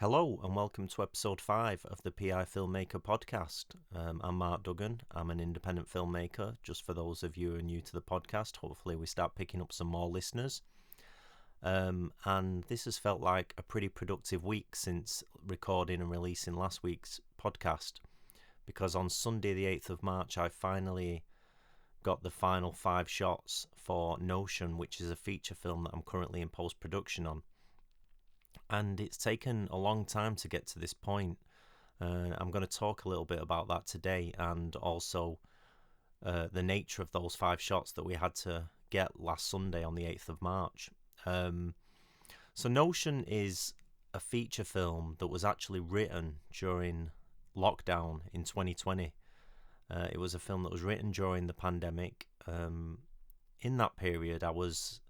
Hello and welcome to episode 5 of the PI Filmmaker podcast. I'm Mark Duggan. I'm an independent filmmaker. Just for those of you who are new to the podcast, hopefully we start picking up some more listeners. And this has felt like a pretty productive week since recording and releasing last week's podcast, because on Sunday the 8th of March I finally got the final 5 shots for Notion, which is a feature film that I'm currently in post-production on. And it's taken a long time to get to this point. I'm going to talk a little bit about that today, and also the nature of those 5 shots that we had to get last Sunday on the 8th of March. So Notion is a feature film that was actually written during lockdown in 2020. It was a film that was written during the pandemic. In that period, I was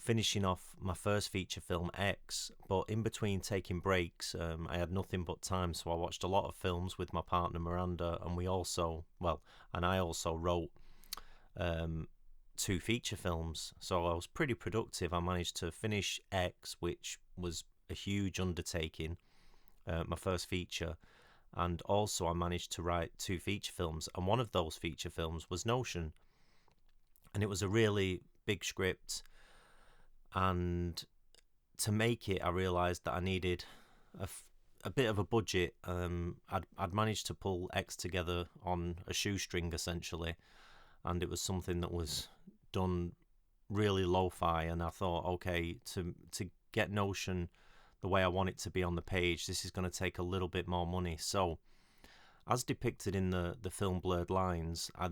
finishing off my first feature film, X, but in between taking breaks, I had nothing but time, so I watched a lot of films with my partner Miranda, and I also wrote 2 feature films, so I was pretty productive. I managed to finish X, which was a huge undertaking, my first feature, and also I managed to write 2 feature films, and one of those feature films was Notion, and it was a really big script. And to make it, I realised that I needed a bit of a budget. I'd managed to pull X together on a shoestring, essentially, and it was something that was done really lo-fi. And I thought, okay, to get Notion the way I want it to be on the page, this is going to take a little bit more money. So, as depicted in the film Blurred Lines, I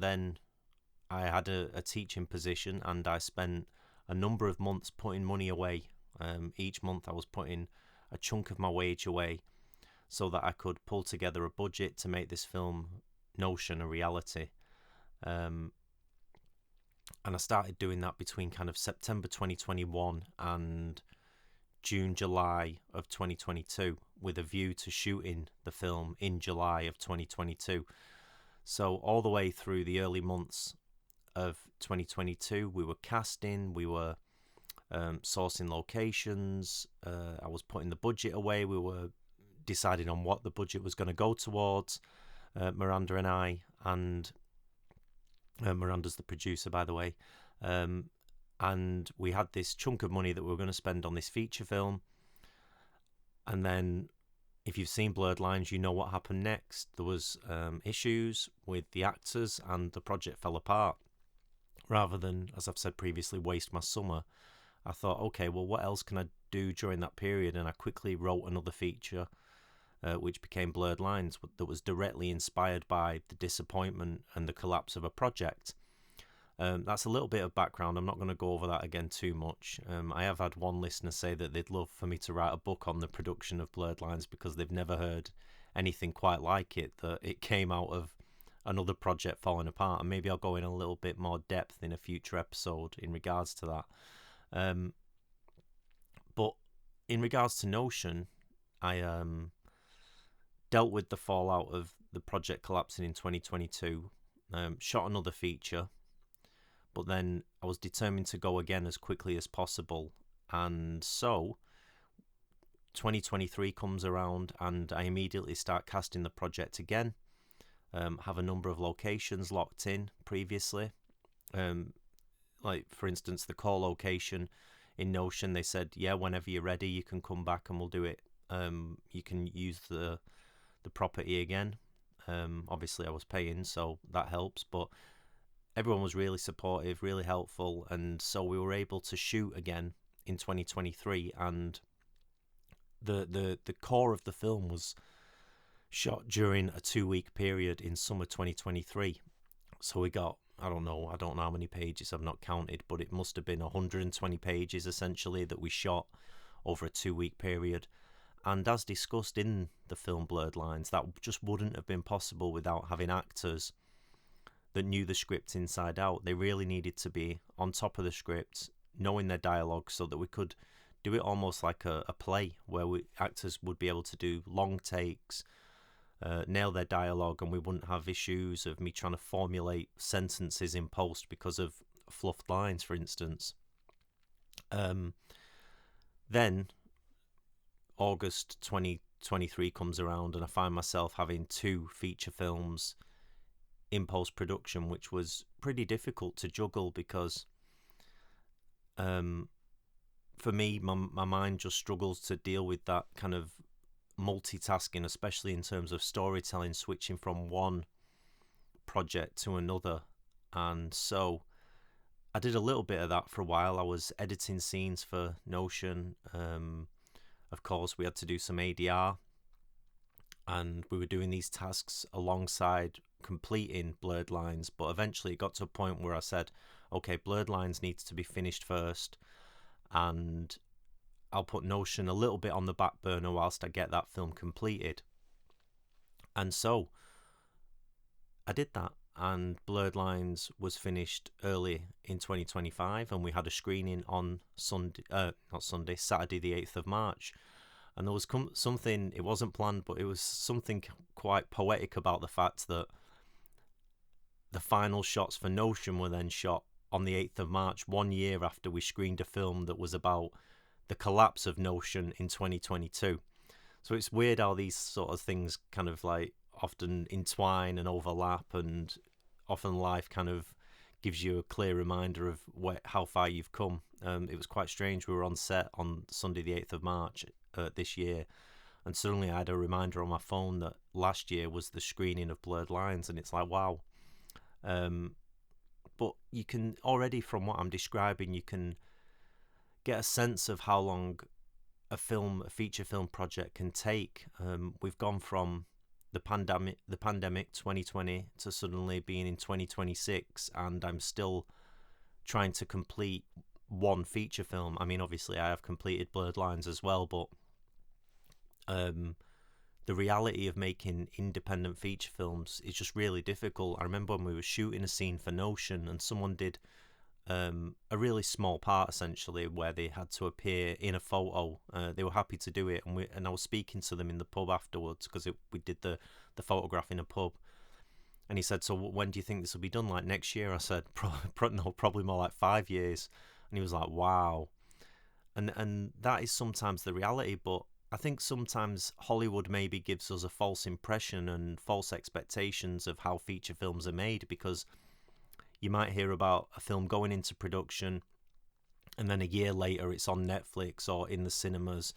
had a teaching position, and I spent a number of months putting money away. Each month I was putting a chunk of my wage away so that I could pull together a budget to make this film Notion a reality. And I started doing that between kind of September 2021 and July of 2022, with a view to shooting the film in July of 2022. So all the way through the early months of 2022, we were casting, we were sourcing locations, I was putting the budget away, we were deciding on what the budget was going to go towards, Miranda and I, and Miranda's the producer, by the way, and we had this chunk of money that we were going to spend on this feature film. And then, if you've seen Blurred Lines, you know what happened next. There was issues with the actors, and the project fell apart. Rather than, as I've said previously, waste my summer, I thought, okay, well, what else can I do during that period? And I quickly wrote another feature, which became Blurred Lines, that was directly inspired by the disappointment and the collapse of a project. That's a little bit of background. I'm not going to go over that again too much. I have had one listener say that they'd love for me to write a book on the production of Blurred Lines, because they've never heard anything quite like it, that it came out of another project falling apart, and maybe I'll go in a little bit more depth in a future episode in regards to that. But in regards to Notion, I dealt with the fallout of the project collapsing in 2022, shot another feature, but then I was determined to go again as quickly as possible, and so 2023 comes around and I immediately start casting the project again. Have a number of locations locked in previously. Like, for instance, the core location in Notion, they said, yeah, whenever you're ready, you can come back and we'll do it. You can use the property again. Obviously, I was paying, so that helps. But everyone was really supportive, really helpful. And so we were able to shoot again in 2023. And the core of the film was shot during a 2-week period in summer 2023. So we got, I don't know how many pages, I've not counted, but it must have been 120 pages essentially that we shot over a 2-week period. And as discussed in the film Blurred Lines, that just wouldn't have been possible without having actors that knew the script inside out. They really needed to be on top of the script, knowing their dialogue, so that we could do it almost like a play, where actors would be able to do long takes, nail their dialogue, and we wouldn't have issues of me trying to formulate sentences in post because of fluffed lines, for instance. Then August 20 2023 comes around and I find myself having 2 feature films in post-production, which was pretty difficult to juggle because for me, my mind just struggles to deal with that kind of multitasking, especially in terms of storytelling, switching from one project to another. And so I did a little bit of that for a while. I was editing scenes for Notion. Of course, we had to do some ADR, and we were doing these tasks alongside completing Blurred Lines. But eventually it got to a point where I said, okay, Blurred Lines needs to be finished first, and I'll put Notion a little bit on the back burner whilst I get that film completed. And so I did that, and Blurred Lines was finished early in 2025, and we had a screening on Saturday the 8th of March. And there was something, it wasn't planned, but it was something quite poetic about the fact that the final shots for Notion were then shot on the 8th of March, 1 year after we screened a film that was about the collapse of Notion in 2022. So it's weird how these sort of things kind of like often entwine and overlap, and often life kind of gives you a clear reminder of how far you've come. It was quite strange. We were on set on Sunday the 8th of March this year, and suddenly I had a reminder on my phone that last year was the screening of Blurred Lines, and it's like, wow. But you can already, from what I'm describing, you can get a sense of how long a feature film project can take. We've gone from the pandemic 2020 to suddenly being in 2026, and I'm still trying to complete one feature film. I mean, obviously I have completed Blurred Lines as well, but the reality of making independent feature films is just really difficult. I remember when we were shooting a scene for Notion, and someone did a really small part, essentially, where they had to appear in a photo. They were happy to do it, and I was speaking to them in the pub afterwards, because we did the photograph in a pub. And he said, so when do you think this will be done? Like next year? I said, no, probably more like 5 years. And he was like, wow. And that is sometimes the reality, but I think sometimes Hollywood maybe gives us a false impression and false expectations of how feature films are made, because you might hear about a film going into production and then a year later it's on Netflix or in the cinemas,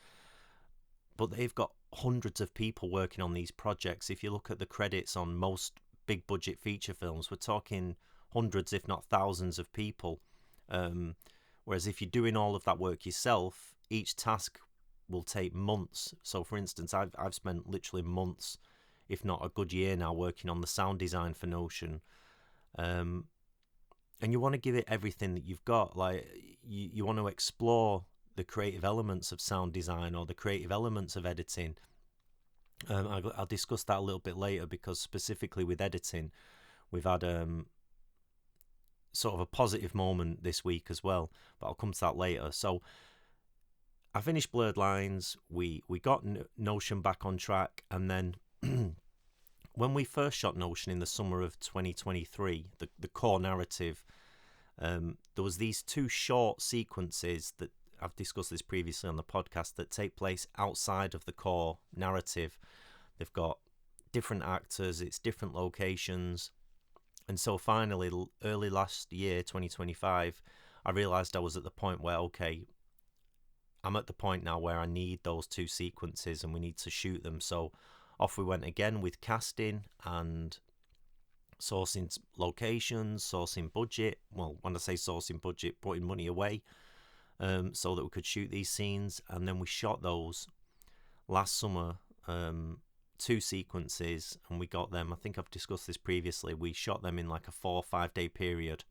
but they've got hundreds of people working on these projects. If you look at the credits on most big budget feature films, we're talking hundreds if not thousands of people, whereas if you're doing all of that work yourself, each task will take months. So for instance, I've spent literally months, if not a good year now, working on the sound design for Notion. And you want to give it everything that you've got. Like you want to explore the creative elements of sound design or the creative elements of editing. I'll discuss that a little bit later, because specifically with editing, we've had sort of a positive moment this week as well, but I'll come to that later. So I finished Blurred Lines, we got Notion back on track, and then when we first shot Notion in the summer of 2023, the core narrative, there was these 2 short sequences that I've discussed this previously on the podcast that take place outside of the core narrative. They've got different actors, it's different locations, and so finally, early last year, 2025, I realised I was at the point where, okay, I'm at the point now where I need those 2 sequences and we need to shoot them. So off we went again with casting and sourcing locations, sourcing budget. Well, when I say sourcing budget, putting money away so that we could shoot these scenes. And then we shot those last summer, 2 sequences, and we got them, I think I've discussed this previously, we shot them in like a 4 or 5 day period.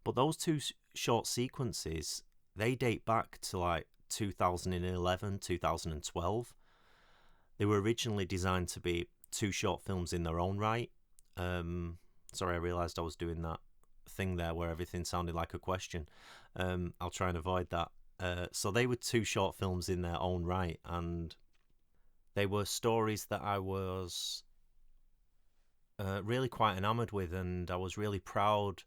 But those 2 short sequences, they date back to like 2011, 2012. They were originally designed to be 2 short films in their own right. Sorry, I realised I was doing that thing there where everything sounded like a question. I'll try and avoid that. So they were 2 short films in their own right, and they were stories that I was really quite enamoured with, and I was really proud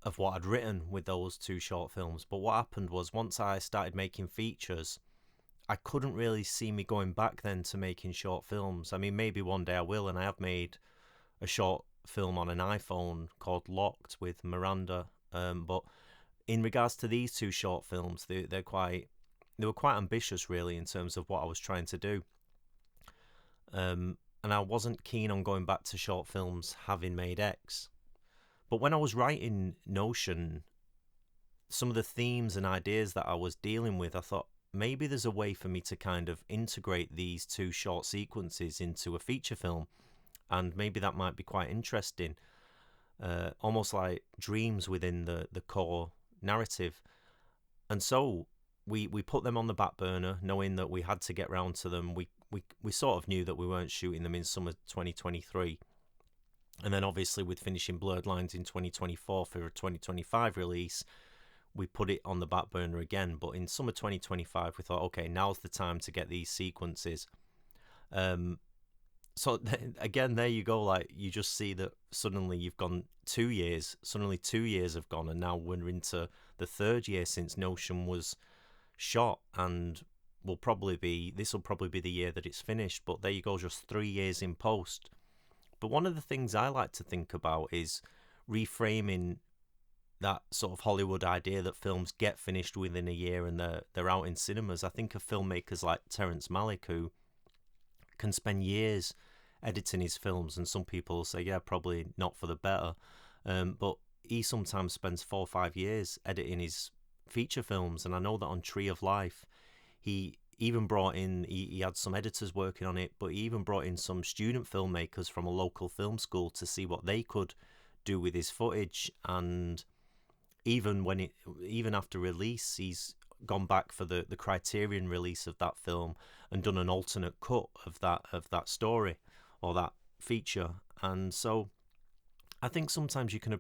of what I'd written with those 2 short films. But what happened was, once I started making features, I couldn't really see me going back then to making short films. I mean, maybe one day I will, and I have made a short film on an iPhone called Locked with Miranda. But in regards to these two short films, they were quite ambitious, really, in terms of what I was trying to do. And I wasn't keen on going back to short films having made X. But when I was writing Notion, some of the themes and ideas that I was dealing with, I thought maybe there's a way for me to kind of integrate these two short sequences into a feature film, and maybe that might be quite interesting, almost like dreams within the core narrative. And so we put them on the back burner, knowing that we had to get round to them. We sort of knew that we weren't shooting them in summer 2023. And then obviously with finishing Blurred Lines in 2024 for a 2025 release, we put it on the back burner again. But in summer 2025, we thought, okay, now's the time to get these sequences. So again, there you go. Like, you just see that suddenly you've gone 2 years. Suddenly 2 years have gone, and now we're into the third year since Notion was shot, and this will probably be the year that it's finished. But there you go, just 3 years in post. But one of the things I like to think about is reframing that sort of Hollywood idea that films get finished within a year and they're out in cinemas. I think of filmmakers like Terrence Malick, who can spend years editing his films, and some people say, yeah, probably not for the better. But he sometimes spends 4 or 5 years editing his feature films, and I know that on Tree of Life, he even brought in, he had some editors working on it, but he even brought in some student filmmakers from a local film school to see what they could do with his footage. And even after release, he's gone back for the Criterion release of that film and done an alternate cut of that story or that feature. And so I think sometimes you can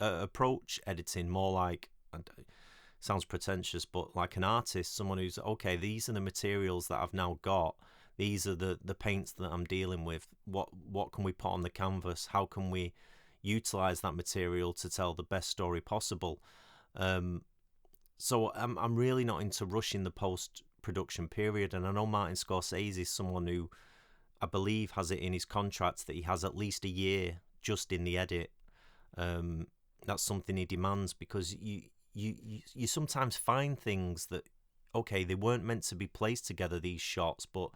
approach editing more like, sounds pretentious, but like an artist, someone who's, okay, these are the materials that I've now got, these are the paints that I'm dealing with, what can we put on the canvas, how can we utilize that material to tell the best story possible. So I'm really not into rushing the post-production period, and I know Martin Scorsese is someone who I believe has it in his contract that he has at least a year just in the edit. That's something he demands, because you sometimes find things that, okay, they weren't meant to be placed together, these shots, but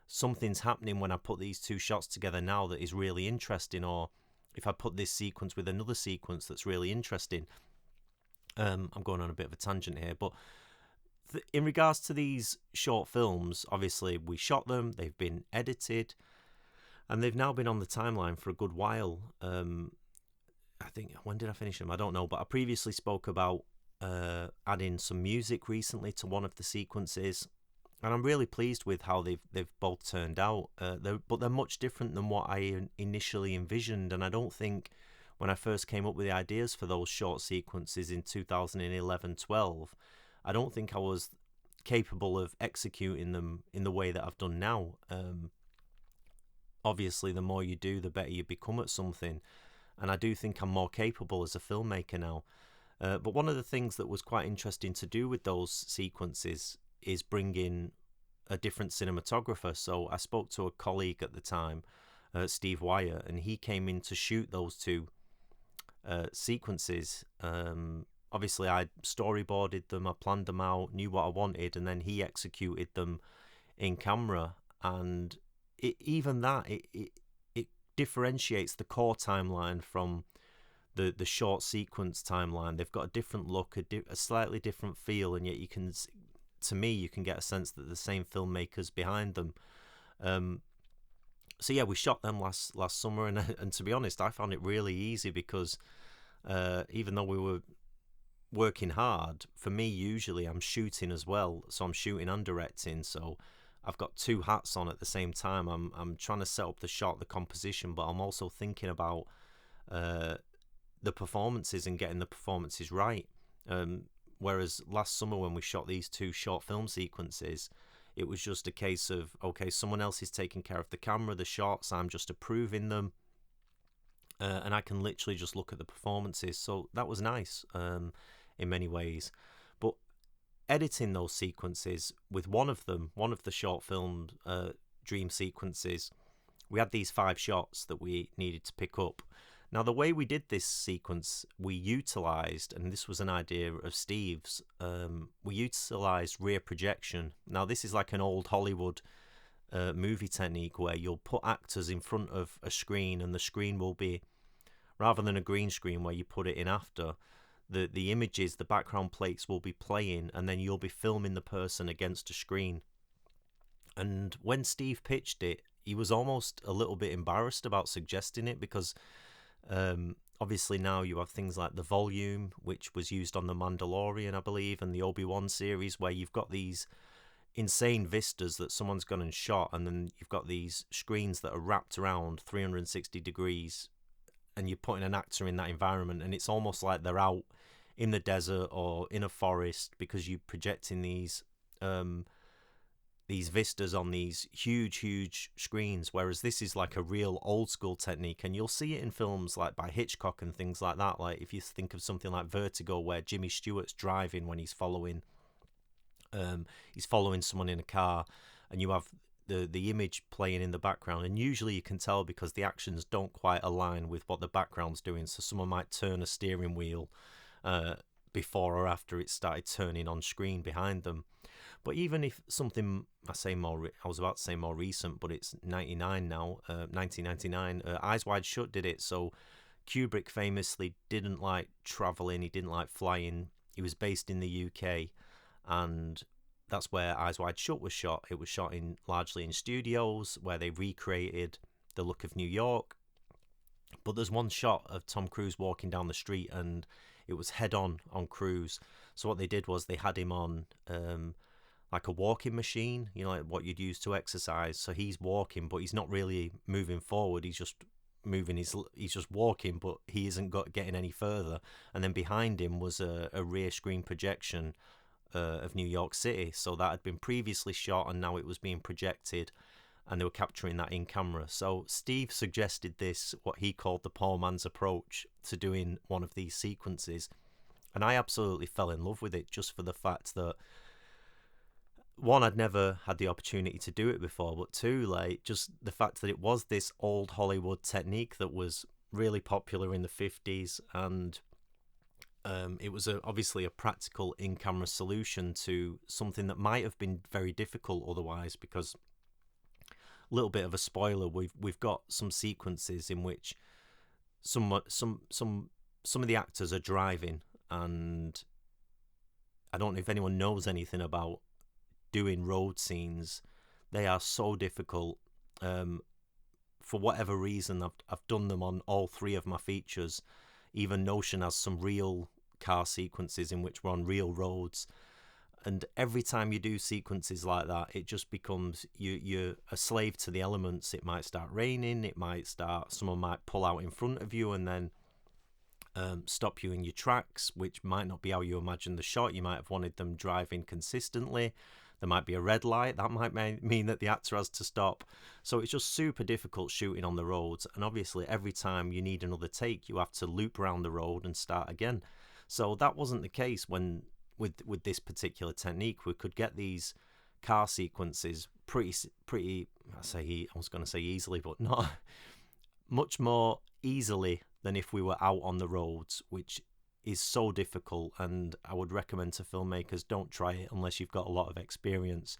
something's happening when I put these two shots together now that is really interesting, or if I put this sequence with another sequence that's really interesting. I'm going on a bit of a tangent here, but in regards to these short films, obviously we shot them, they've been edited, and they've now been on the timeline for a good while. I think, when did I finish them? I don't know, but I previously spoke about adding some music recently to one of the sequences, and I'm really pleased with how they've both turned out. But they're much different than what I initially envisioned, and I don't think when I first came up with the ideas for those short sequences in 2011-12, I don't think I was capable of executing them in the way that I've done now. Obviously, the more you do, the better you become at something, and I do think I'm more capable as a filmmaker now. But one of the things that was quite interesting to do with those sequences is bring in a different cinematographer. So I spoke to a colleague at the time, Steve Wyatt, and he came in to shoot those two sequences. Obviously, I storyboarded them, I planned them out, knew what I wanted, and then he executed them in camera. And it differentiates the core timeline from the short sequence timeline. They've got a different look, a slightly different feel, and yet you can get a sense that the same filmmakers behind them. So yeah, we shot them last summer, and to be honest, I found it really easy, because even though we were working hard, for me usually I'm shooting as well, so I'm shooting and directing, so I've got two hats on at the same time. I'm trying to set up the shot, the composition, but I'm also thinking about the performances and getting the performances right. Whereas last summer when we shot these two short film sequences, it was just a case of, okay, someone else is taking care of the camera, the shots, I'm just approving them, and I can literally just look at the performances. So that was nice in many ways. But editing those sequences, with one of the short film dream sequences, we had these 5 shots that we needed to pick up. Now, the way we did this sequence, we utilised, and this was an idea of Steve's, we utilised rear projection. Now, this is like an old Hollywood movie technique where you'll put actors in front of a screen, and the screen will be, rather than a green screen where you put it in after, the images, the background plates will be playing, and then you'll be filming the person against a screen. And when Steve pitched it, he was almost a little bit embarrassed about suggesting it, because obviously now you have things like the volume, which was used on The Mandalorian, I believe, and the Obi-Wan series, where you've got these insane vistas that someone's gone and shot, and then you've got these screens that are wrapped around 360 degrees, and you're putting an actor in that environment, and it's almost like they're out in the desert or in a forest, because you're projecting these vistas on these huge screens, whereas this is like a real old school technique, and you'll see it in films like by Hitchcock and things like that. Like if you think of something like Vertigo, where Jimmy Stewart's driving when he's following someone in a car, and you have the image playing in the background, and usually you can tell because the actions don't quite align with what the background's doing. So someone might turn a steering wheel before or after it started turning on screen behind them. But even if something, I was about to say more recent, but it's 1999, Eyes Wide Shut did it. So Kubrick famously didn't like traveling, he didn't like flying. He was based in the UK, and that's where Eyes Wide Shut was shot. It was shot largely in studios where they recreated the look of New York. But there's one shot of Tom Cruise walking down the street, and it was head on Cruise. So what they did was they had him on like a walking machine, like what you'd use to exercise. So he's walking, but he's not really moving forward. He's just he's just walking, but he isn't getting any further. And then behind him was a rear screen projection of New York City. So that had been previously shot, and now it was being projected, and they were capturing that in camera. So Steve suggested this, what he called the poor man's approach to doing one of these sequences. And I absolutely fell in love with it, just for the fact that, one, I'd never had the opportunity to do it before, but two, like, just the fact that it was this old Hollywood technique that was really popular in the 50s, and it was obviously a practical in-camera solution to something that might have been very difficult otherwise. Because, a little bit of a spoiler, we've got some sequences in which some of the actors are driving, and I don't know if anyone knows anything about doing road scenes. They are so difficult. For whatever reason, I've done them on all 3 of my features. Even Notion has some real car sequences in which we're on real roads, and every time you do sequences like that, it just becomes you're a slave to the elements. It might start raining, someone might pull out in front of you and then stop you in your tracks, which might not be how you imagine the shot. You might have wanted them driving consistently. There might be a red light. That might mean that the actor has to stop. So it's just super difficult shooting on the roads. And obviously, every time you need another take, you have to loop around the road and start again. So that wasn't the case with this particular technique. We could get these car sequences pretty. I was going to say easily, but not much more easily than if we were out on the roads, which is so difficult, and I would recommend to filmmakers, don't try it unless you've got a lot of experience.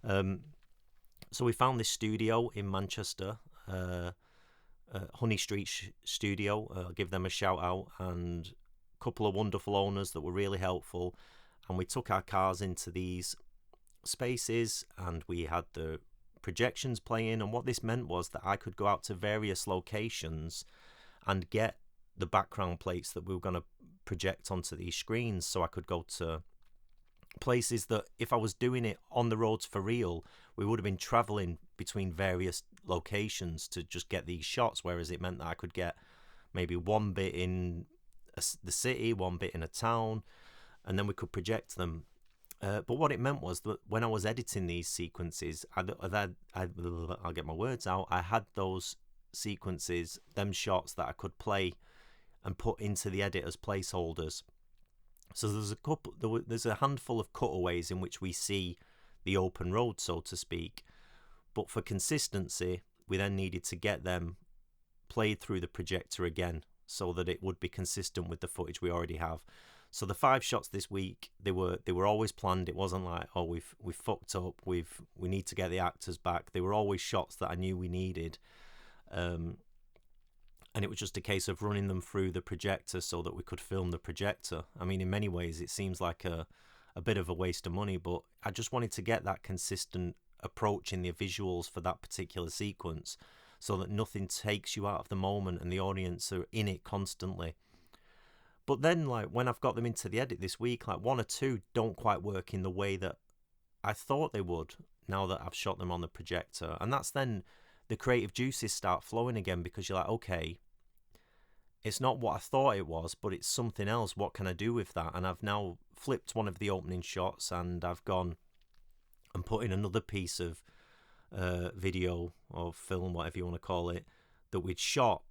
So we found this studio in Manchester, Honey Street Studio. I'll give them a shout out, and a couple of wonderful owners that were really helpful. And we took our cars into these spaces, and we had the projections playing. And what this meant was that I could go out to various locations and get the background plates that we were going to project onto these screens. So I could go to places that, if I was doing it on the roads for real, we would have been traveling between various locations to just get these shots, whereas it meant that I could get maybe one bit in the city, one bit in a town, and then we could project them. But what it meant was that when I was editing these sequences, I'll get my words out, I had those sequences, them shots that I could play and put into the edit as placeholders. So there's a handful of cutaways in which we see the open road, so to speak. But for consistency, we then needed to get them played through the projector again so that it would be consistent with the footage we already have. So the 5 shots this week, they were always planned. It wasn't like, oh, we've fucked up, we need to get the actors back. They were always shots that I knew we needed. And it was just a case of running them through the projector so that we could film the projector. I mean, in many ways, it seems like a bit of a waste of money, but I just wanted to get that consistent approach in the visuals for that particular sequence so that nothing takes you out of the moment and the audience are in it constantly. But then, like, when I've got them into the edit this week, like 1 or 2 don't quite work in the way that I thought they would now that I've shot them on the projector. And that's then the creative juices start flowing again, because you're like, okay, it's not what I thought it was, but it's something else. What can I do with that? And I've now flipped one of the opening shots and I've gone and put in another piece of video or film, whatever you want to call it, that we'd shot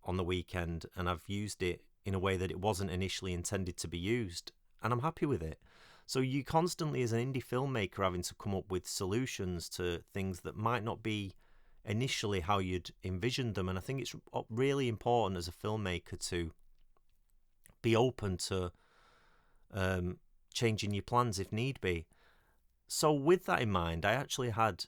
on the weekend, and I've used it in a way that it wasn't initially intended to be used, and I'm happy with it. So you constantly, as an indie filmmaker, having to come up with solutions to things that might not be initially how you'd envisioned them. And I think it's really important as a filmmaker to be open to changing your plans if need be. So with that in mind, I actually had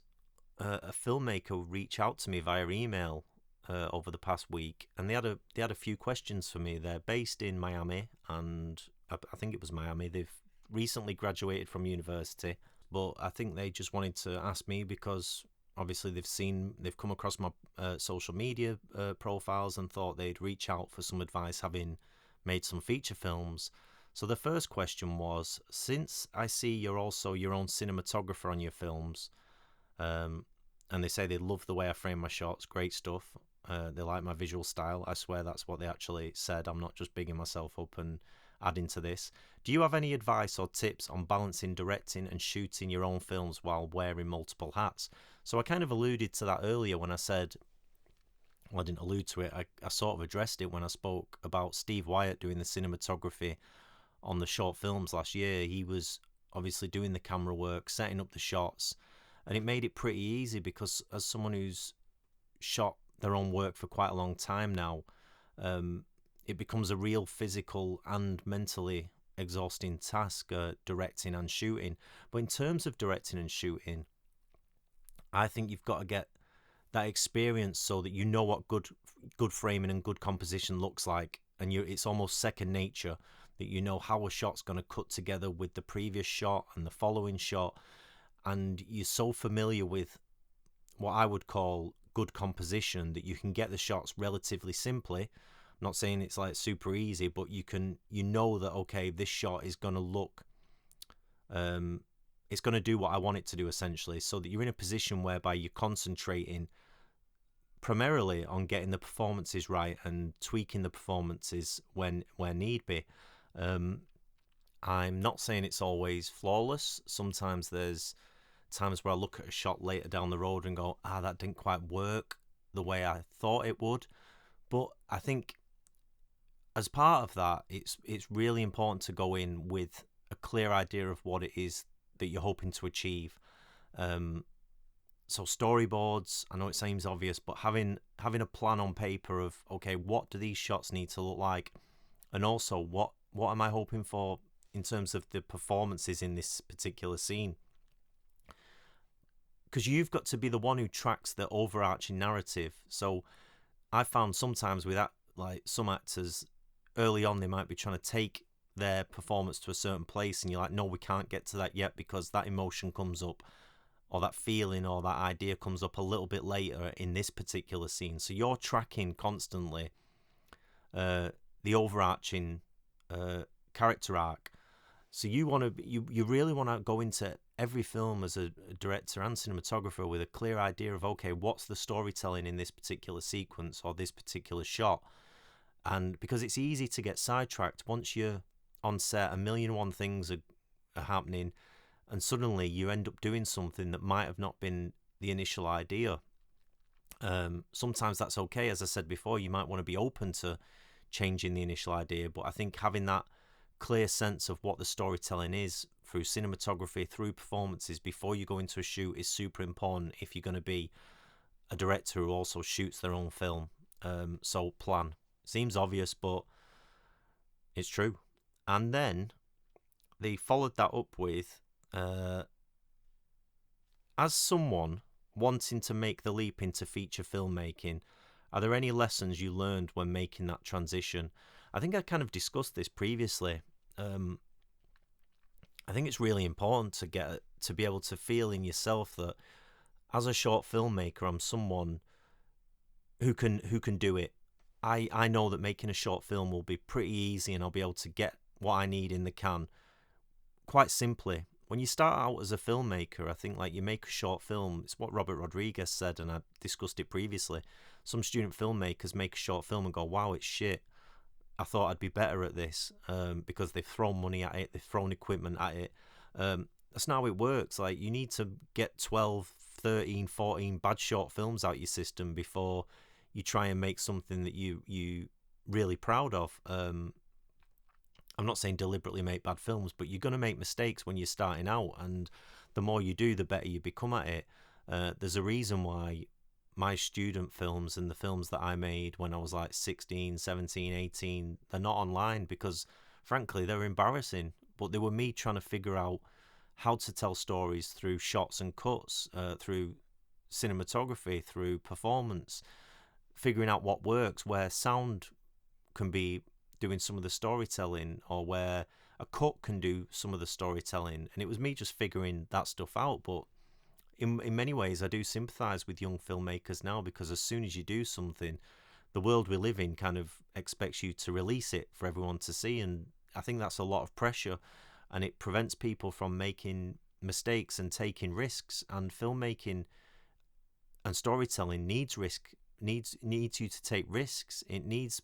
a filmmaker reach out to me via email over the past week, and they had a few questions for me. They're based in Miami, and I think it was Miami. They've recently graduated from university, but I think they just wanted to ask me because obviously they've come across my social media profiles and thought they'd reach out for some advice, having made some feature films. So the first question was, since I see you're also your own cinematographer on your films, and they say they love the way I frame my shots, great stuff. They like my visual style. I swear that's what they actually said. I'm not just bigging myself up and adding to this. Do you have any advice or tips on balancing directing and shooting your own films while wearing multiple hats? So I kind of alluded to that earlier when I said, well, I didn't allude to it. I sort of addressed it when I spoke about Steve Wyatt doing the cinematography on the short films last year. He was obviously doing the camera work, setting up the shots, and it made it pretty easy because as someone who's shot their own work for quite a long time now, it becomes a real physical and mentally exhausting task, directing and shooting. But in terms of directing and shooting, I think you've got to get that experience so that you know what good framing and good composition looks like, and it's almost second nature that you know how a shot's going to cut together with the previous shot and the following shot, and you're so familiar with what I would call good composition that you can get the shots relatively simply. I'm not saying it's like super easy, but you know that, okay, this shot is going to look it's going to do what I want it to do, essentially, so that you're in a position whereby you're concentrating primarily on getting the performances right and tweaking the performances where need be. I'm not saying it's always flawless. Sometimes there's times where I look at a shot later down the road and go, that didn't quite work the way I thought it would. But I think as part of that, it's really important to go in with a clear idea of what it is that you're hoping to achieve. So storyboards, I know it seems obvious, but having a plan on paper of, okay, what do these shots need to look like, and also what am I hoping for in terms of the performances in this particular scene. Because you've got to be the one who tracks the overarching narrative. So I found sometimes with that, like some actors early on, they might be trying to take their performance to a certain place, and you're like, no, we can't get to that yet because that emotion comes up, or that feeling or that idea comes up a little bit later in this particular scene. So you're tracking constantly the overarching character arc. So you really want to go into every film as a director and cinematographer with a clear idea of, okay, what's the storytelling in this particular sequence or this particular shot. And because it's easy to get sidetracked once you're on set, a million and one things are happening, and suddenly you end up doing something that might have not been the initial idea. Sometimes that's okay. As I said before, you might want to be open to changing the initial idea, but I think having that clear sense of what the storytelling is through cinematography, through performances before you go into a shoot is super important if you're going to be a director who also shoots their own film. So plan. Seems obvious, but it's true. And then they followed that up with, as someone wanting to make the leap into feature filmmaking, are there any lessons you learned when making that transition? I think I kind of discussed this previously. I think it's really important to be able to feel in yourself that as a short filmmaker, I'm someone who can do it. I know that making a short film will be pretty easy, and I'll be able to get what I need in the can quite simply. When you start out as a filmmaker, I think like you make a short film. It's what Robert Rodriguez said, and I discussed it previously. Some student filmmakers make a short film and go, "Wow, it's shit. I thought I'd be better at this," because they've thrown money at it, they've thrown equipment at it. That's not how it works. Like, you need to get 12, 13, 14 bad short films out your system before you try and make something that you really proud of. I'm not saying deliberately make bad films, but you're going to make mistakes when you're starting out, and the more you do, the better you become at it. There's a reason why my student films and the films that I made when I was like 16, 17, 18, they're not online because, frankly, they're embarrassing. But they were me trying to figure out how to tell stories through shots and cuts, through cinematography, through performance, figuring out what works, where sound can be doing some of the storytelling, or where a cut can do some of the storytelling. And it was me just figuring that stuff out. But in many ways, I do sympathise with young filmmakers now, because as soon as you do something, the world we live in kind of expects you to release it for everyone to see. And I think that's a lot of pressure, and it prevents people from making mistakes and taking risks. And filmmaking and storytelling needs risk, needs you to take risks. It needs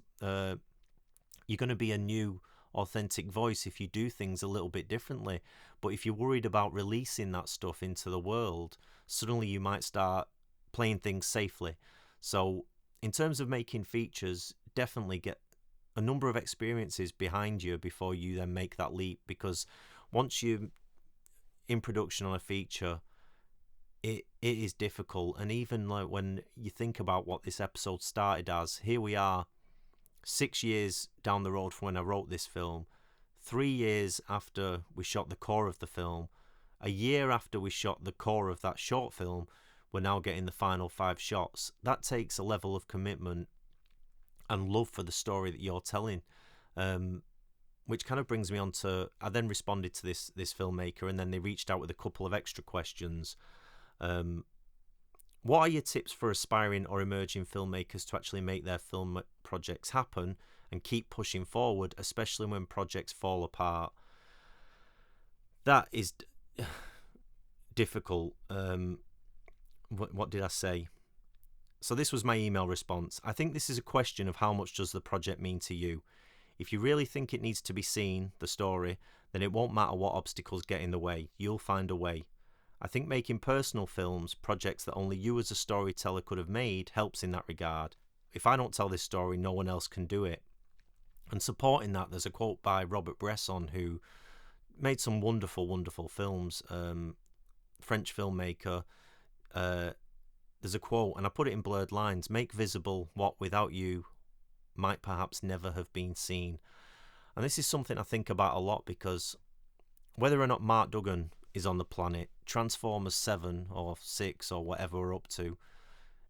you're going to be a new authentic voice if you do things a little bit differently. But if you're worried about releasing that stuff into the world, suddenly you might start playing things safely. So in terms of making features, definitely get a number of experiences behind you before you then make that leap, because once you're in production on a feature, it is difficult. And even like when you think about what this episode started as, here we are 6 years down the road from when I wrote this film, 3 years after we shot the core of the film, a year after we shot the core of that short film, we're now getting the final 5 shots. That takes a level of commitment and love for the story that you're telling, which kind of brings me on to, I then responded to this filmmaker, and then they reached out with a couple of extra questions. What are your tips for aspiring or emerging filmmakers to actually make their film projects happen and keep pushing forward, especially when projects fall apart? That is difficult. What did I say? So this was my email response. I think this is a question of how much does the project mean to you. If you really think it needs to be seen, the story, then it won't matter what obstacles get in the way. You'll find a way. I think making personal films, projects that only you as a storyteller could have made, helps in that regard. If I don't tell this story, no one else can do it. And supporting that, there's a quote by Robert Bresson, who made some wonderful, wonderful films, French filmmaker. There's a quote, and I put it in blurred lines: make visible what without you might perhaps never have been seen. And this is something I think about a lot, because whether or not Mark Duggan is on the planet, Transformers 7 or 6 or whatever we're up to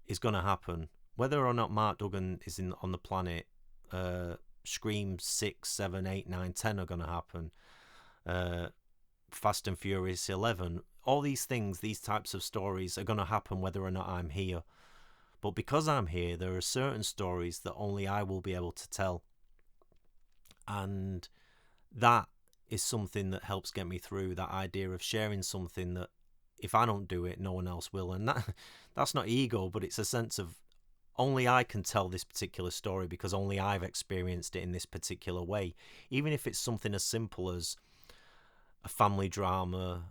is going to happen. Whether or not Mark Duggan is on the planet, Scream 6, 7, 8, 9, 10 are going to happen. Fast and Furious 11, all these things, these types of stories are going to happen whether or not I'm here. But because I'm here, there are certain stories that only I will be able to tell. And that is something that helps get me through, that idea of sharing something that if I don't do it, no one else will. And that's not ego, but it's a sense of only I can tell this particular story because only I've experienced it in this particular way. Even if it's something as simple as a family drama,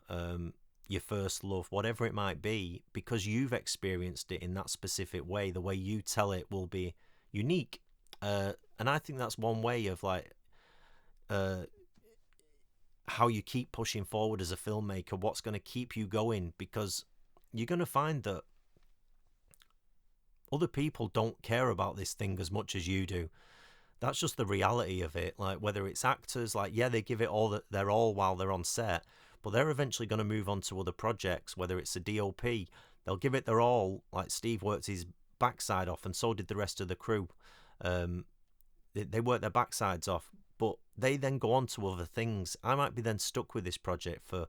your first love, whatever it might be, because you've experienced it in that specific way, the way you tell it will be unique. And I think that's one way of how you keep pushing forward as a filmmaker, what's going to keep you going, because you're going to find that other people don't care about this thing as much as you do. That's just the reality of it. Like, whether it's actors, like, yeah, they give it all that they're all while they're on set, but they're eventually going to move on to other projects. Whether it's a DOP, they'll give it their all. Like, Steve worked his backside off, and so did the rest of the crew. They work their backsides off, but they then go on to other things. I might be then stuck with this project for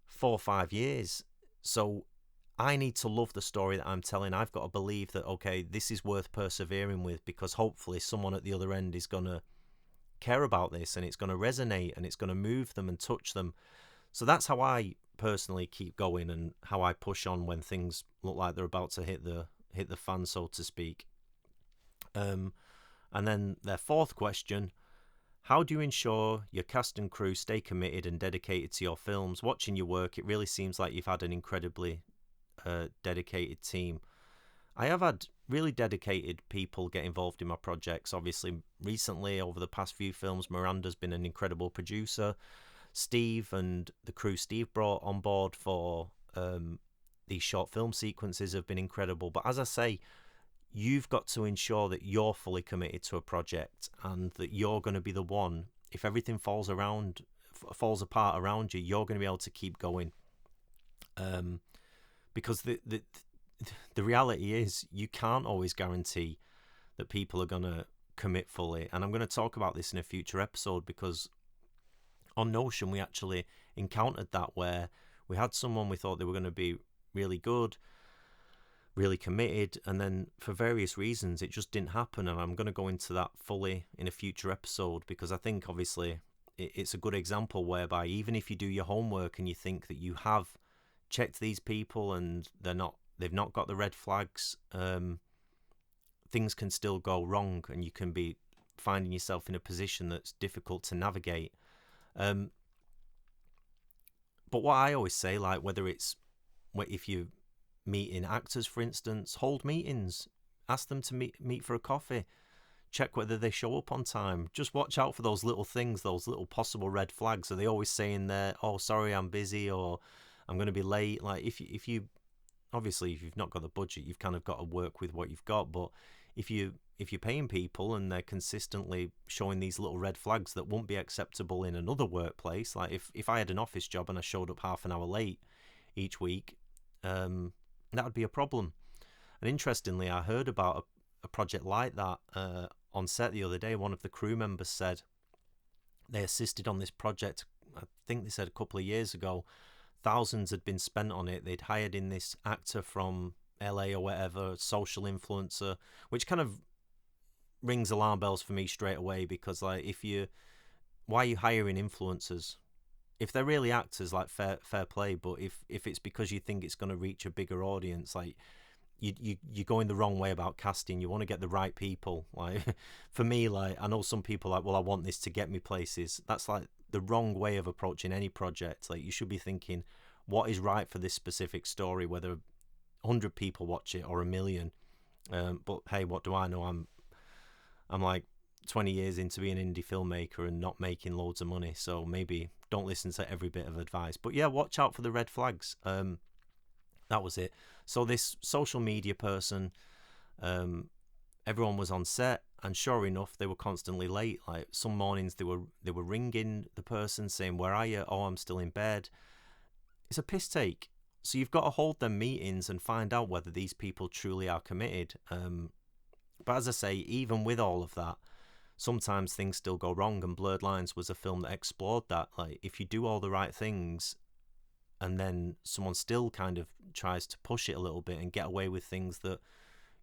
4 or 5 years. So I need to love the story that I'm telling. I've got to believe that, okay, this is worth persevering with, because hopefully someone at the other end is going to care about this, and it's going to resonate, and it's going to move them and touch them. So that's how I personally keep going, and how I push on when things look like they're about to hit the fan, so to speak. And then their fourth question: how do you ensure your cast and crew stay committed and dedicated to your films? Watching your work, it really seems like you've had an incredibly dedicated team. I have had really dedicated people get involved in my projects. Obviously, recently, over the past few films, Miranda's been an incredible producer. Steve and the crew Steve brought on board for these short film sequences have been incredible. But as I say, you've got to ensure that you're fully committed to a project, and that you're going to be the one, if everything falls apart around you, you're going to be able to keep going. Because the reality is, you can't always guarantee that people are going to commit fully. And I'm going to talk about this in a future episode, because on Notion we actually encountered that, where we had someone, we thought they were going to be really good, really committed, and then for various reasons it just didn't happen. And I'm going to go into that fully in a future episode, because I think obviously it's a good example whereby even if you do your homework and you think that you have checked these people and they've not got the red flags, things can still go wrong, and you can be finding yourself in a position that's difficult to navigate. But what I always say, like, whether it's if you meeting actors, for instance, hold meetings, ask them to meet for a coffee, check whether they show up on time. Just watch out for those little things, those little possible red flags. Are they always saying there, oh, sorry, I'm busy, or I'm going to be late? Like, if you obviously, if you've not got the budget, you've kind of got to work with what you've got. But if you're paying people and they're consistently showing these little red flags that won't be acceptable in another workplace, like if I had an office job and I showed up half an hour late each week, that would be a problem. And interestingly, I heard about a project like that on set the other day. One of the crew members said they assisted on this project, I think they said a couple of years ago. Thousands had been spent on it. They'd hired in this actor from LA or whatever, social influencer, which kind of rings alarm bells for me straight away, because like, why are you hiring influencers? If they're really actors, like, fair play, but if it's because you think it's going to reach a bigger audience, like, you're going the wrong way about casting. You want to get the right people. Like, for me, like, I know some people like, well, I want this to get me places. That's like the wrong way of approaching any project. Like, you should be thinking, what is right for this specific story, whether 100 people watch it or 1 million. But hey, what do I know? I'm like 20 years into being an indie filmmaker and not making loads of money, so maybe don't listen to every bit of advice. But yeah, watch out for the red flags. That was it. So this social media person, everyone was on set, and sure enough, they were constantly late. Like, some mornings they were ringing the person saying, where are you? Oh, I'm still in bed. It's a piss take. So you've got to hold them meetings and find out whether these people truly are committed. But as I say, even with all of that, sometimes things still go wrong, and Blurred Lines was a film that explored that. Like, if you do all the right things and then someone still kind of tries to push it a little bit and get away with things that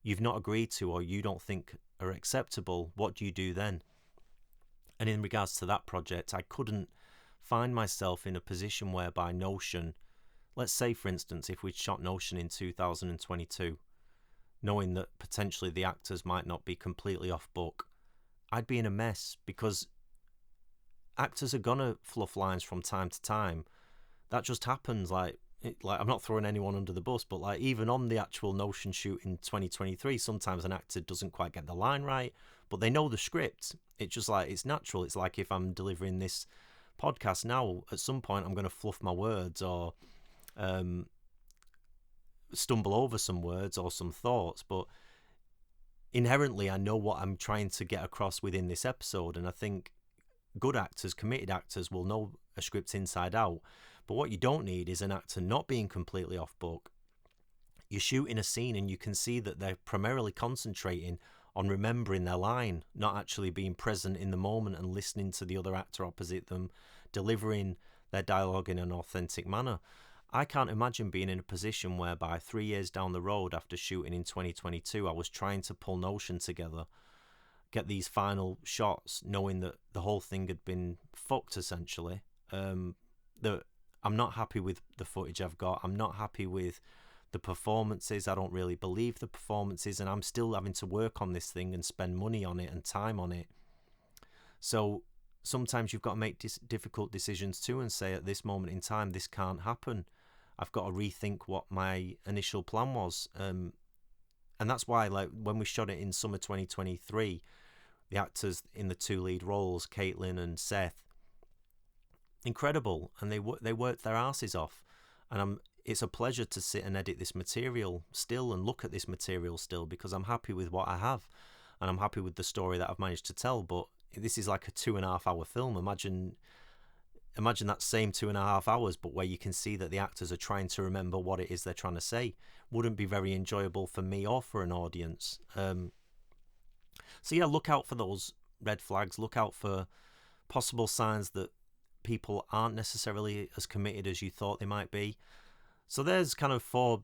you've not agreed to or you don't think are acceptable, what do you do then? And in regards to that project, I couldn't find myself in a position whereby Notion, let's say for instance, if we'd shot Notion in 2022, knowing that potentially the actors might not be completely off book, I'd be in a mess, because actors are gonna fluff lines from time to time. That just happens. Like, I'm not throwing anyone under the bus, but like, even on the actual Notion shoot in 2023, sometimes an actor doesn't quite get the line right, but they know the script. It's just like, it's natural. It's like if I'm delivering this podcast now, at some point I'm going to fluff my words or stumble over some words or some thoughts, but inherently I know what I'm trying to get across within this episode. And I think good actors, committed actors, will know a script inside out. But what you don't need is an actor not being completely off book. You're shooting a scene and you can see that they're primarily concentrating on remembering their line, not actually being present in the moment and listening to the other actor opposite them delivering their dialogue in an authentic manner. I can't imagine being in a position whereby 3 years down the road after shooting in 2022, I was trying to pull Notion together, get these final shots, knowing that the whole thing had been fucked essentially. That I'm not happy with the footage I've got. I'm not happy with the performances. I don't really believe the performances, and I'm still having to work on this thing and spend money on it and time on it. So sometimes you've got to make difficult decisions too and say, at this moment in time, this can't happen. I've got to rethink what my initial plan was. And that's why, like, when we shot it in summer 2023, the actors in the two lead roles, Caitlin and Seth, incredible, and they worked their asses off. And it's a pleasure to sit and edit this material still and look at this material still, because I'm happy with what I have and I'm happy with the story that I've managed to tell. But this is like a 2.5 hour film. Imagine that same 2.5 hours, but where you can see that the actors are trying to remember what it is they're trying to say. Wouldn't be very enjoyable for me or for an audience. So yeah, look out for those red flags. Look out for possible signs that people aren't necessarily as committed as you thought they might be. So there's kind of four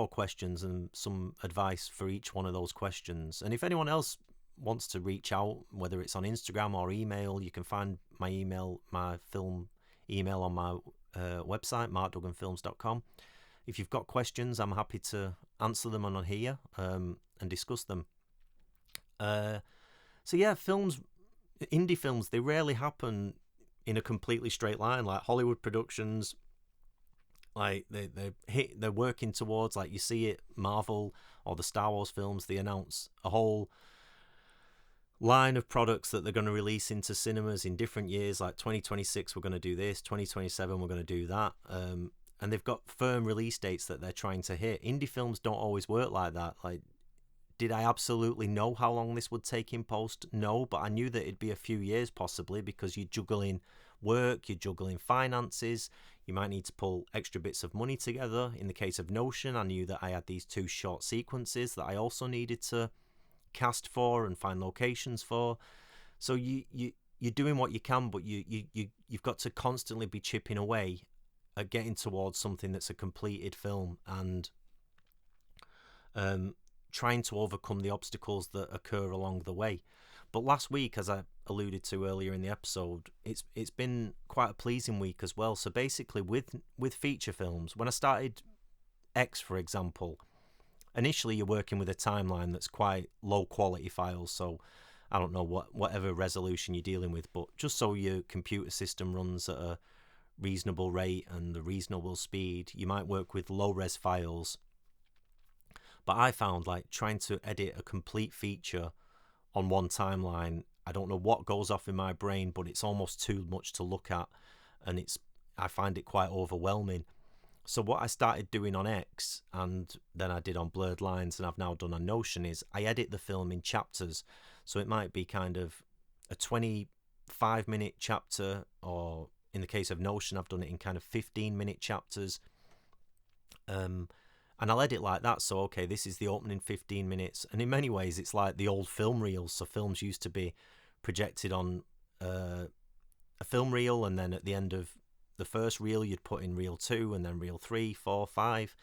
questions and some advice for each one of those questions. And if anyone else wants to reach out, whether it's on Instagram or email, you can find my film email on my website, markdugganfilms.com. If you've got questions, I'm happy to answer them on here and discuss them. So yeah, indie films, they rarely happen in a completely straight line like Hollywood productions. Like they're working towards, like you see it, Marvel or the Star Wars films, they announce a whole line of products that they're going to release into cinemas in different years. Like 2026 we're going to do this, 2027 we're going to do that, and they've got firm release dates that they're trying to hit. Indie films don't always work like that. Like, did I absolutely know how long this would take in post? No, but I knew that it'd be a few years possibly, because you're juggling work, you're juggling finances, you might need to pull extra bits of money together. In the case of Notion, I knew that I had these 2 short sequences that I also needed to cast for and find locations for. So you're doing what you can, but you've got to constantly be chipping away at getting towards something that's a completed film, and trying to overcome the obstacles that occur along the way. But last week, as I alluded to earlier in the episode, it's been quite a pleasing week as well. So basically, with feature films, when I started X, for example, initially you're working with a timeline that's quite low quality files. So I don't know whatever resolution you're dealing with, but just so your computer system runs at a reasonable rate and a reasonable speed, you might work with low res files. But I found, like, trying to edit a complete feature on one timeline, I don't know what goes off in my brain, but it's almost too much to look at, and I find it quite overwhelming. So what I started doing on X, and then I did on Blurred Lines, and I've now done on Notion, is I edit the film in chapters. So it might be kind of a 25-minute chapter, or in the case of Notion, I've done it in kind of 15-minute chapters. And I'll edit like that. So, okay, this is the opening 15 minutes. And in many ways, it's like the old film reels. So films used to be projected on a film reel, and then at the end of the first reel, you'd put in reel 2, and then reel 3, 4, 5.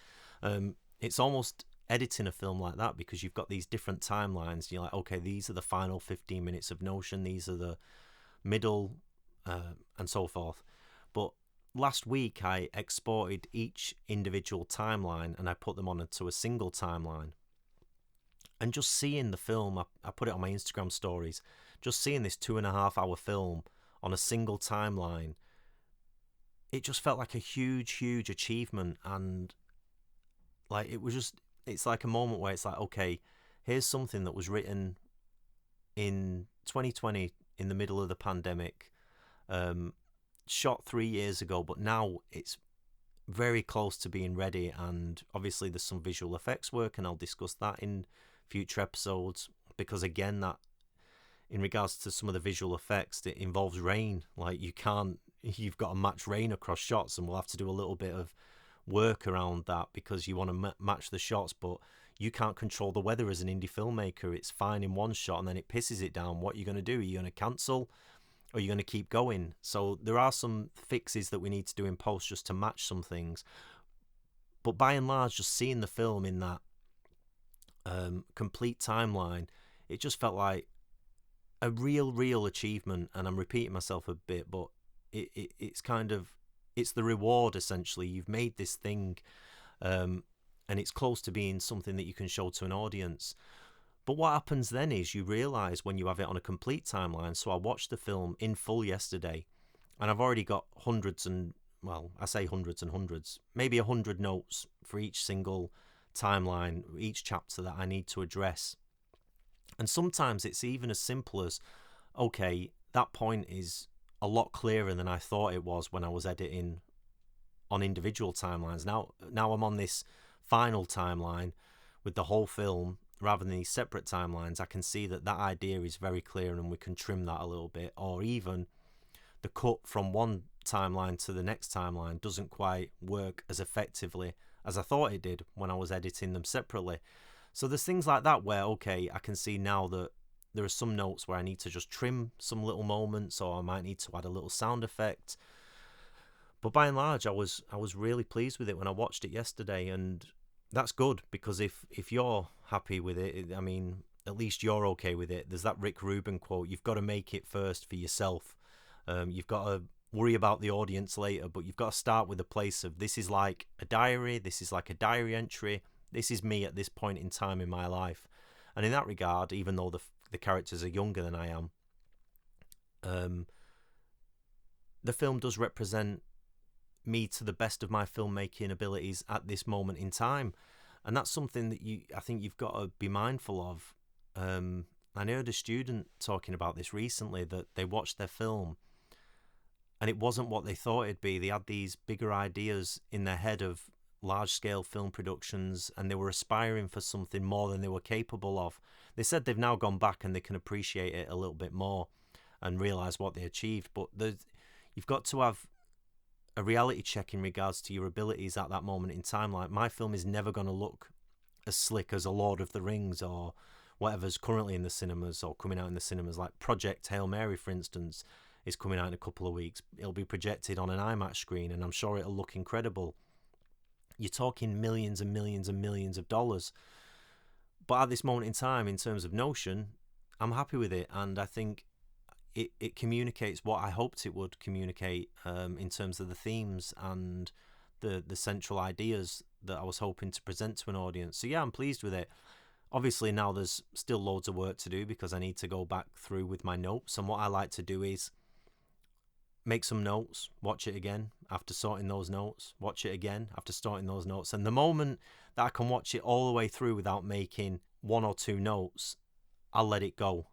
It's almost editing a film like that, because you've got these different timelines. You're like, okay, these are the final 15 minutes of Notion. These are the middle, and so forth. But last week I exported each individual timeline and I put them onto a single timeline. And just seeing the film, I put it on my Instagram stories, just seeing this 2.5 hour film on a single timeline, it just felt like a huge achievement. And like, it's like a moment where it's like, okay, here's something that was written in 2020 in the middle of the pandemic. Um, Shot 3 years ago, but now it's very close to being ready. And obviously, there's some visual effects work, and I'll discuss that in future episodes. Because again, that in regards to some of the visual effects, it involves rain. Like you've got to match rain across shots, and we'll have to do a little bit of work around that because you want to match the shots, but you can't control the weather as an indie filmmaker. It's fine in one shot and then it pisses it down. What are you going to do? Are you going to cancel or are you going to keep going? So there are some fixes that we need to do in post just to match some things. But by and large, just seeing the film in that complete timeline, it just felt like a real achievement. And I'm repeating myself a bit, but it's kind of, it's the reward essentially. You've made this thing, and it's close to being something that you can show to an audience. But what happens then is you realise when you have it on a complete timeline. So I watched the film in full yesterday, and I've already got hundreds and, well, I say hundreds and hundreds, maybe 100 notes for each single timeline, each chapter that I need to address. And sometimes it's even as simple as, okay, that point is a lot clearer than I thought it was when I was editing on individual timelines. Now I'm on this final timeline with the whole film rather than these separate timelines. I can see that idea is very clear and we can trim that a little bit, or even the cut from one timeline to the next timeline doesn't quite work as effectively as I thought it did when I was editing them separately. So there's things like that where, okay, I can see now that there are some notes where I need to just trim some little moments, or I might need to add a little sound effect. But by and large, I was really pleased with it when I watched it yesterday, and that's good because if you're happy with it, I mean, at least you're okay with it. There's that Rick Rubin quote: "You've got to make it first for yourself. You've got to worry about the audience later, but you've got to start with a place of this is like a diary. This is like a diary entry. This is me at this point in time in my life." And in that regard, even though the characters are younger than I am, the film does represent me to the best of my filmmaking abilities at this moment in time. And that's something that I think you've got to be mindful of. I heard a student talking about this recently, that they watched their film and it wasn't what they thought it'd be. They had these bigger ideas in their head of large-scale film productions, and they were aspiring for something more than they were capable of. They said they've now gone back and they can appreciate it a little bit more and realise what they achieved. But you've got to have a reality check in regards to your abilities at that moment in time. Like, my film is never going to look as slick as a Lord of the Rings or whatever's currently in the cinemas or coming out in the cinemas. Like Project Hail Mary, for instance, is coming out in a couple of weeks. It'll be projected on an IMAX screen, and I'm sure it'll look incredible. You're talking millions and millions and millions of dollars. But at this moment in time, in terms of Notion, I'm happy with it, and I think it communicates what I hoped it would communicate, in terms of the themes and the central ideas that I was hoping to present to an audience. So yeah, I'm pleased with it. Obviously now there's still loads of work to do because I need to go back through with my notes, and what I like to do is make some notes, watch it again after sorting those notes, watch it again after sorting those notes. And the moment that I can watch it all the way through without making one or two notes, I'll let it go.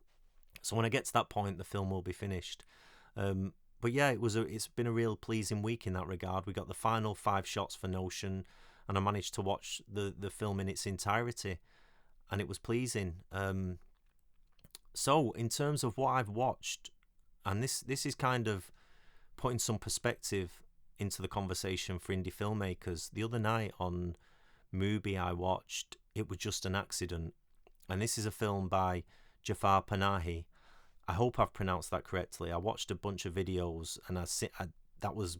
So when I get to that point, the film will be finished. But yeah, it's been a real pleasing week in that regard. We got the final 5 shots for Notion, and I managed to watch the film in its entirety, and it was pleasing. So in terms of what I've watched, and this is kind of putting some perspective into the conversation for indie filmmakers. The other night on Mubi I watched It Was Just an Accident, and this is a film by Jafar Panahi. I hope I've pronounced that correctly. I watched a bunch of videos, and that was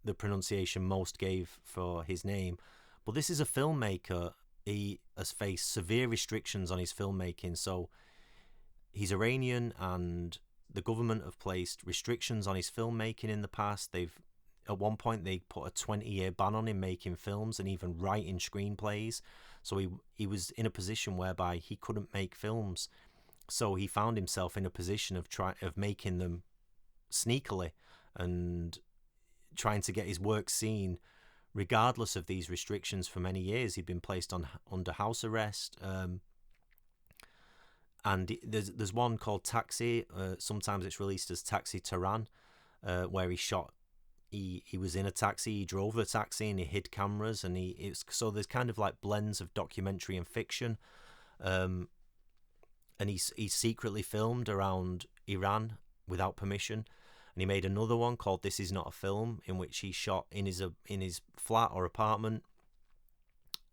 the pronunciation most gave for his name. But this is a filmmaker. He has faced severe restrictions on his filmmaking. So he's Iranian, and the government have placed restrictions on his filmmaking in the past. At one point they put a 20-year ban on him making films and even writing screenplays. So he was in a position whereby he couldn't make films. So he found himself in a position of making them sneakily and trying to get his work seen regardless of these restrictions for many years. He'd been placed under house arrest. And there's one called Taxi. Sometimes it's released as Taxi Tehran. where he shot. He was in a taxi. He drove the taxi and he hid cameras. And so there's kind of like blends of documentary and fiction. And he secretly filmed around Iran without permission. And he made another one called "This Is Not a Film," in which he shot in his flat or apartment.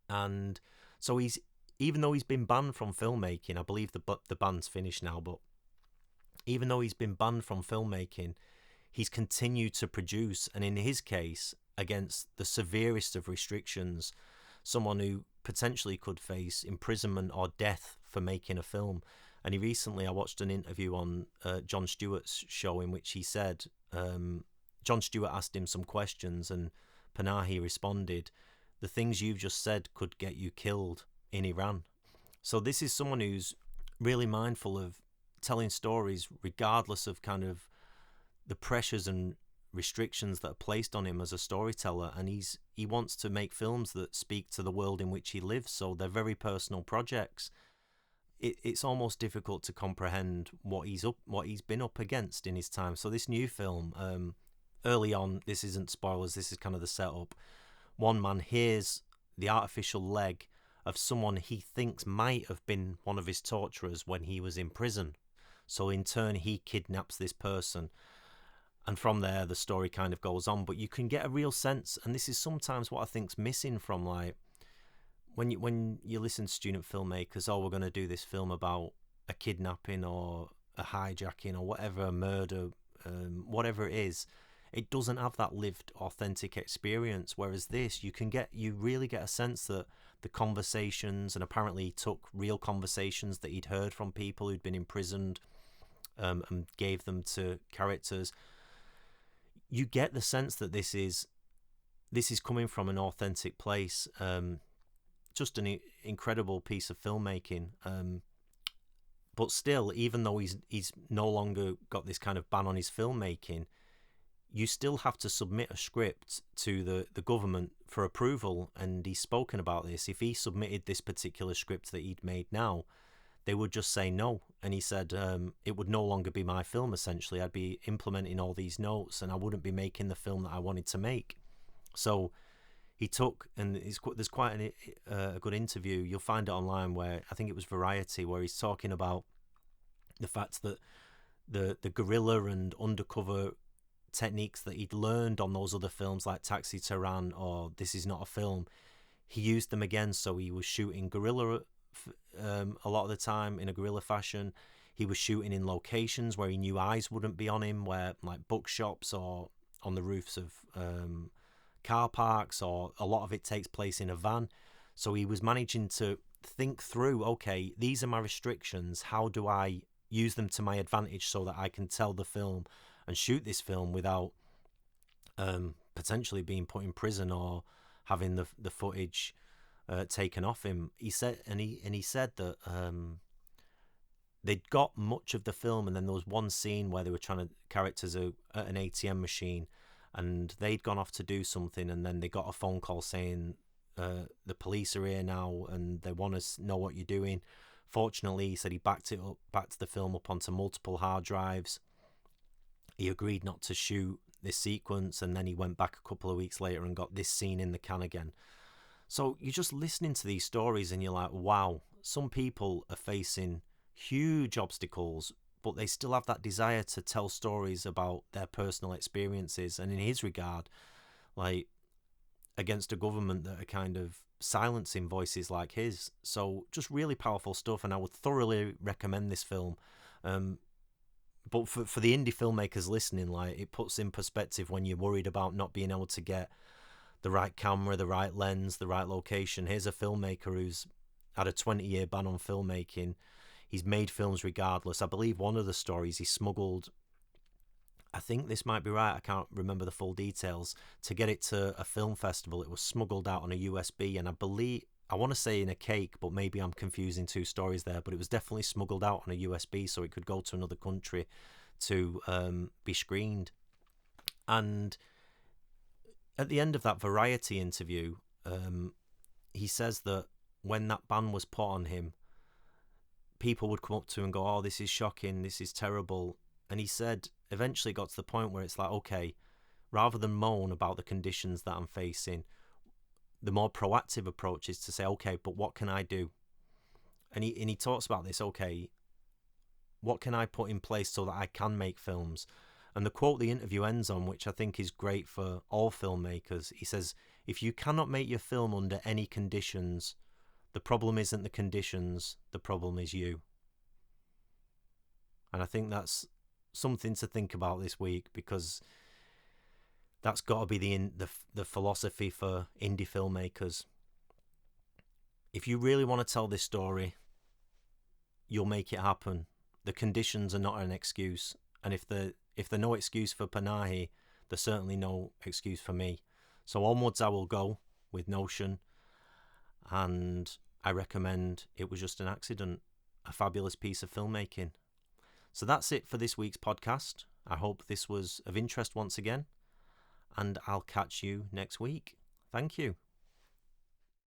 And so even though he's been banned from filmmaking, I believe the ban's finished now, but even though he's been banned from filmmaking, he's continued to produce, and in his case, against the severest of restrictions, someone who potentially could face imprisonment or death for making a film. And I watched an interview on Jon Stewart's show in which he said, Jon Stewart asked him some questions, and Panahi responded, "The things you've just said could get you killed in Iran." So this is someone who's really mindful of telling stories regardless of kind of the pressures and restrictions that are placed on him as a storyteller, and he wants to make films that speak to the world in which he lives, so they're very personal projects. It's almost difficult to comprehend what he's been up against in his time. So this new film, early on, this isn't spoilers, this is kind of the setup. One man hears the artificial leg of someone he thinks might have been one of his torturers when he was in prison. So in turn, he kidnaps this person. And from there, the story kind of goes on. But you can get a real sense, and this is sometimes what I think's missing from, like, when you listen to student filmmakers, oh, we're going to do this film about a kidnapping or a hijacking or whatever, a murder, whatever it is, it doesn't have that lived, authentic experience. Whereas this, you really get a sense that the conversations, and apparently he took real conversations that he'd heard from people who'd been imprisoned, and gave them to characters. You get the sense that this is coming from an authentic place. Just an incredible piece of filmmaking. But still, even though he's no longer got this kind of ban on his filmmaking, you still have to submit a script to the government for approval. And he's spoken about this. If he submitted this particular script that he'd made now, they would just say no. And he said it would no longer be my film, essentially. I'd be implementing all these notes and I wouldn't be making the film that I wanted to make. So he took, and there's quite a good interview, you'll find it online, where I think it was Variety, where he's talking about the fact that the guerrilla and undercover techniques that he'd learned on those other films like Taxi Tehran or This Is Not a Film, he used them again. So he was shooting guerrilla a lot of the time in a guerrilla fashion. He was shooting in locations where he knew eyes wouldn't be on him, where like bookshops or on the roofs of car parks, or a lot of it takes place in a van. So he was managing to think through, okay, these are my restrictions, how do I use them to my advantage so that I can tell the film and shoot this film without potentially being put in prison or having the footage taken off him. He said, and he said that they'd got much of the film, and then there was one scene where they were characters at an ATM machine, and they'd gone off to do something, and then they got a phone call saying the police are here now and they want to know what you're doing. Fortunately, he said he backed the film up onto multiple hard drives. He agreed not to shoot this sequence, and then he went back a couple of weeks later and got this scene in the can again. So you're just listening to these stories and you're like, wow, some people are facing huge obstacles, but they still have that desire to tell stories about their personal experiences. And in his regard, like, against a government that are kind of silencing voices like his. So just really powerful stuff, and I would thoroughly recommend this film. But for the indie filmmakers listening, like, it puts in perspective when you're worried about not being able to get the right camera, the right lens, the right location. Here's a filmmaker who's had a 20-year ban on filmmaking. He's made films regardless. I believe one of the stories, he smuggled, I think this might be right, I can't remember the full details, to get it to a film festival. It was smuggled out on a USB, and I want to say in a cake, but maybe I'm confusing two stories there, but it was definitely smuggled out on a USB so it could go to another country to be screened. And at the end of that Variety interview, he says that when that ban was put on him, people would come up to him and go, oh, this is shocking, this is terrible. And he said, eventually got to the point where it's like, okay, rather than moan about the conditions that I'm facing, the more proactive approach is to say, okay, but what can I do? And he talks about this, okay, what can I put in place so that I can make films? And the quote the interview ends on, which I think is great for all filmmakers, he says, if you cannot make your film under any conditions, the problem isn't the conditions, the problem is you. And I think that's something to think about this week, because that's got to be the philosophy for indie filmmakers. If you really want to tell this story, you'll make it happen. The conditions are not an excuse, and if they're no excuse for Panahi, there's certainly no excuse for me. So onwards I will go with Notion, and I recommend It Was Just an Accident, a fabulous piece of filmmaking. So that's it for this week's podcast. I hope this was of interest once again, and I'll catch you next week. Thank you.